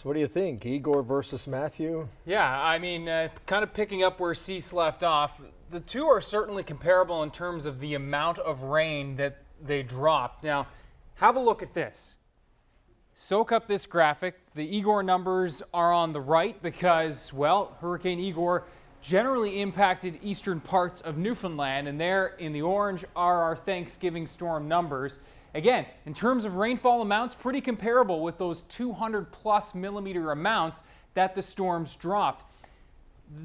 So what do you think, Igor versus Matthew? Yeah, I mean, kind of picking up where Cease left off, the two are certainly comparable in terms of the amount of rain that they dropped. Now, have a look at this. Soak up this graphic. The Igor numbers are on the right because, well, Hurricane Igor generally impacted eastern parts of Newfoundland, and there in the orange are our Thanksgiving storm numbers. Again, in terms of rainfall amounts, pretty comparable with those 200+ millimeter amounts that the storms dropped.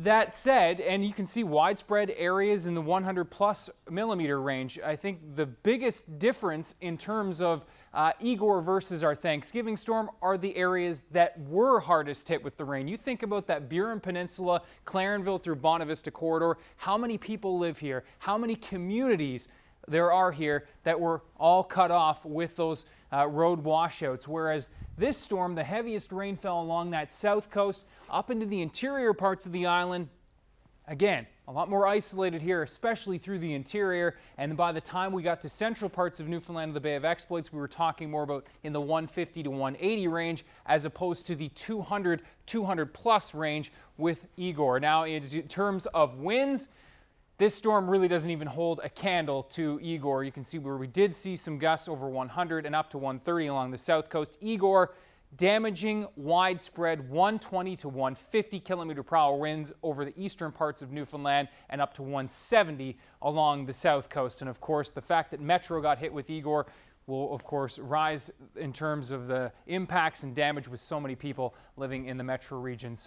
That said, and you can see widespread areas in the 100+ millimeter range. I think the biggest difference in terms of Igor versus our Thanksgiving storm are the areas that were hardest hit with the rain. You think about that Burin Peninsula, Clarenville through Bonavista corridor. How many people live here? How many communities there are here that were all cut off with those road washouts? Whereas this storm, the heaviest rain fell along that south coast up into the interior parts of the island. Again, a lot more isolated here, especially through the interior. And by the time we got to central parts of Newfoundland and the Bay of Exploits, we were talking more about in the 150 to 180 range as opposed to the 200+ range with Igor. Now, in terms of winds, this storm really doesn't even hold a candle to Igor. You can see where we did see some gusts over 100 and up to 130 along the south coast. Igor, damaging, widespread 120 to 150 km/h winds over the eastern parts of Newfoundland and up to 170 along the south coast. And of course, the fact that Metro got hit with Igor will of course rise in terms of the impacts and damage with so many people living in the Metro region. So